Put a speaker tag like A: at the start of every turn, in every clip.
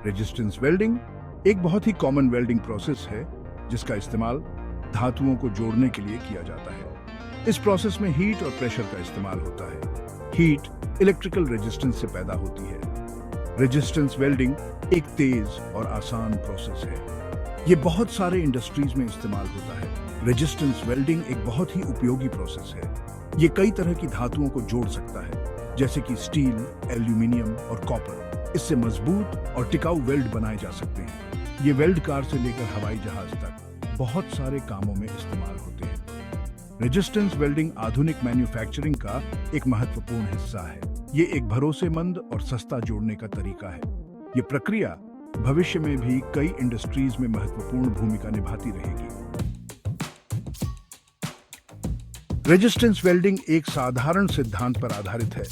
A: Resistance welding एक बहुत ही common welding process है जिसका इस्तेमाल धातुओं को जोड़ने के लिए किया जाता है। इस प्रोसेस में हीट और प्रेशर का इस्तेमाल होता है। हीट इलेक्ट्रिकल रेजिस्टेंस से पैदा होती है। रेजिस्टेंस वेल्डिंग एक तेज और आसान प्रोसेस है। ये बहुत सारे इंडस्ट्रीज में इस्तेमाल होता है। रेजिस्टेंस वेल्डिंग एक बहुत ही उपयोगी प्रोसेस है। ये कई तरह की धातुओं को जोड़ सकता है, जैसे कि स्टील, एल्यूमिनियम और कॉपर। इससे मजबूत और टिकाऊ वेल्ड बनाए जा सकते हैं। ये वेल्ड कार से लेकर हवाई जहाज तक बहुत सारे कामों में इस्तेमाल होते हैं। रेजिस्टेंस वेल्डिंग आधुनिक मैन्युफैक्चरिंग का एक महत्वपूर्ण हिस्सा है। ये एक भरोसेमंद और सस्ता जोड़ने का तरीका है। ये प्रक्रिया भविष्य में भी कई इंडस्ट्रीज में महत्वपूर्ण भूमिका निभाती रहेगी। रेजिस्टेंस वेल्डिंग एक साधारण सिद्धांत पर आधारित है,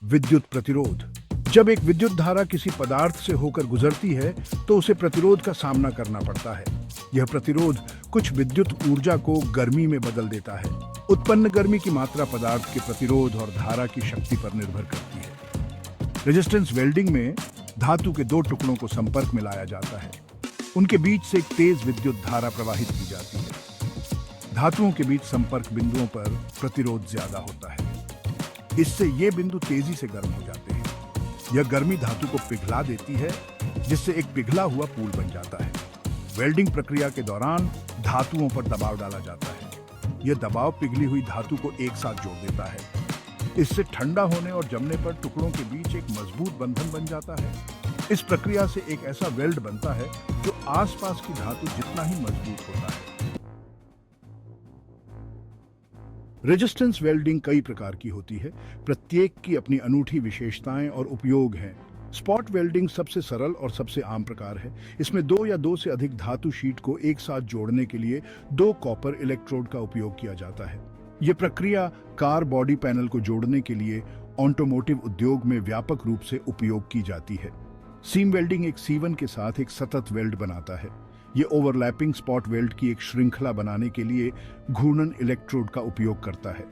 A: विद्युत प्रतिरोध। जब एक विद्युत धारा किसी पदार्थ से होकर गुजरती है तो उसे प्रतिरोध का सामना करना पड़ता है। यह प्रतिरोध कुछ विद्युत ऊर्जा को गर्मी में बदल देता है। उत्पन्न गर्मी की मात्रा पदार्थ के प्रतिरोध और धारा की शक्ति पर निर्भर करती है। रेजिस्टेंस वेल्डिंग में धातु के दो टुकड़ों को संपर्क में लाया जाता है। उनके बीच से एक तेज विद्युत धारा प्रवाहित की जाती है। धातुओं के बीच संपर्क बिंदुओं पर प्रतिरोध ज्यादा होता है। इससे ये बिंदु तेजी से गर्म हो जाते हैं। यह गर्मी धातु को पिघला देती है, जिससे एक पिघला हुआ पूल बन जाता है। वेल्डिंग प्रक्रिया के दौरान धातुओं पर दबाव डाला जाता है। यह दबाव पिघली हुई धातु को एक साथ जोड़ देता है। इससे ठंडा होने और जमने पर टुकड़ों के बीच एक मजबूत बंधन बन जाता है। इस प्रक्रिया से एक ऐसा वेल्ड बनता है जो आसपास की धातु जितना ही मजबूत होता है। रेजिस्टेंस वेल्डिंग कई प्रकार की होती है। प्रत्येक की अपनी अनूठी विशेषताएं और उपयोग हैं। स्पॉट वेल्डिंग सबसे सरल और सबसे आम प्रकार है। इसमें दो या दो से अधिक धातु शीट को एक साथ जोड़ने के लिए दो कॉपर इलेक्ट्रोड का उपयोग किया जाता है। यह प्रक्रिया कार बॉडी पैनल को जोड़ने के लिए ऑटोमोटिव उद्योग में व्यापक रूप से उपयोग की जाती है। सीम वेल्डिंग एक सीवन के साथ एक सतत वेल्ड बनाता है। ये ओवरलैपिंग स्पॉट वेल्ड की एक श्रृंखला बनाने के लिए घूर्णन इलेक्ट्रोड का उपयोग करता है।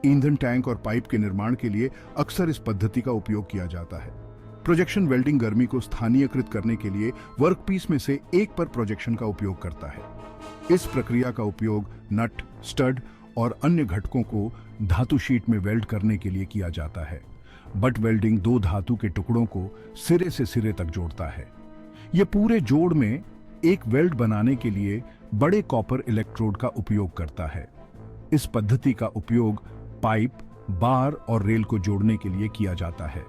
A: ईंधन टैंक और पाइप के निर्माण के लिए अक्सर इस पद्धति का उपयोग किया जाता है। प्रोजेक्शन वेल्डिंग गर्मी को स्थानीयकृत करने के लिए वर्कपीस में से एक पर प्रोजेक्शन का उपयोग करता है। इस प्रक्रिया का उपयोग नट, स्टड और अन्य घटकों को धातु शीट में वेल्ड करने के लिए किया जाता है। बट वेल्डिंग दो धातु के टुकड़ों को सिरे से सिरे तक जोड़ता है। यह पूरे जोड़ में एक वेल्ड बनाने के लिए बड़े कॉपर इलेक्ट्रोड का उपयोग करता है। इस पद्धति का उपयोग पाइप, बार और रेल को जोड़ने के लिए किया जाता है।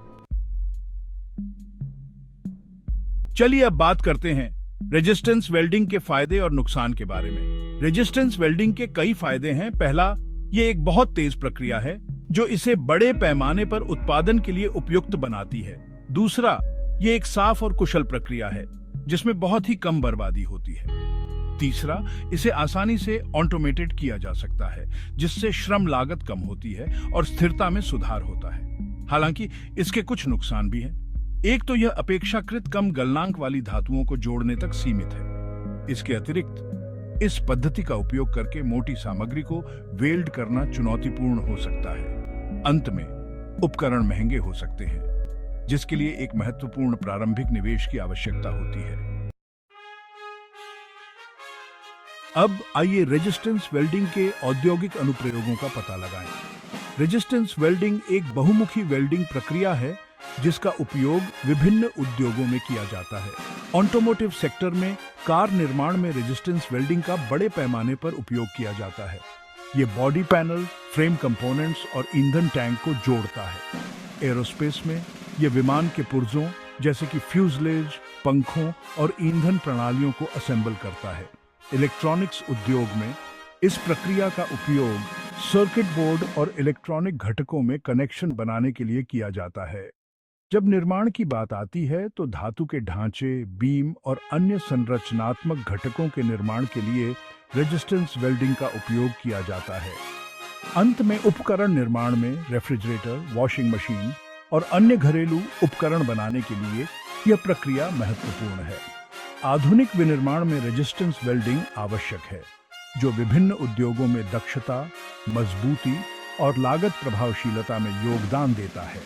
A: चलिए अब बात करते हैं रेजिस्टेंस वेल्डिंग के फायदे और नुकसान के बारे में। रेजिस्टेंस वेल्डिंग के कई फायदे हैं। पहला, ये एक बहुत तेज प्रक्रिया है जो इसे बड़े पैमाने पर उत्पादन के लिए उपयुक्त बनाती है। दूसरा, ये एक साफ और कुशल प्रक्रिया है जिसमें बहुत ही कम बर्बादी होती है। तीसरा, इसे आसानी से ऑटोमेटेड किया जा सकता है जिससे श्रम लागत कम होती है और स्थिरता में सुधार होता है। हालांकि इसके कुछ नुकसान भी हैं। एक तो यह अपेक्षाकृत कम गलनांक वाली धातुओं को जोड़ने तक सीमित है। इसके अतिरिक्त इस पद्धति का उपयोग करके मोटी सामग्री को वेल्ड करना चुनौतीपूर्ण हो सकता है। अंत में उपकरण महंगे हो सकते हैं, जिसके लिए एक महत्वपूर्ण प्रारंभिक निवेश की आवश्यकता होती है। अब आइए रेजिस्टेंस वेल्डिंग के औद्योगिक अनुप्रयोगों का पता लगाएं। रेजिस्टेंस वेल्डिंग एक बहुमुखी वेल्डिंग प्रक्रिया है जिसका उपयोग विभिन्न उद्योगों में किया जाता है। ऑटोमोटिव सेक्टर में कार निर्माण में रेजिस्टेंस वेल्डिंग का बड़े पैमाने पर उपयोग किया जाता है। ये बॉडी पैनल, फ्रेम कंपोनेंट्स और ईंधन टैंक को जोड़ता है। एरोस्पेस में यह विमान के पुर्जों जैसे कि फ्यूजलेज, पंखों और ईंधन प्रणालियों को असेंबल करता है। इलेक्ट्रॉनिक्स उद्योग में इस प्रक्रिया का उपयोग सर्किट बोर्ड और इलेक्ट्रॉनिक घटकों में कनेक्शन बनाने के लिए किया जाता है। जब निर्माण की बात आती है तो धातु के ढांचे, बीम और अन्य संरचनात्मक घटकों के निर्माण के लिए रेजिस्टेंस वेल्डिंग का उपयोग किया जाता है। अंत में उपकरण निर्माण में रेफ्रिजरेटर, वॉशिंग मशीन और अन्य घरेलू उपकरण बनाने के लिए यह प्रक्रिया महत्वपूर्ण है। आधुनिक विनिर्माण में रेजिस्टेंस वेल्डिंग आवश्यक है, जो विभिन्न उद्योगों में दक्षता, मजबूती और लागत प्रभावशीलता में योगदान देता है।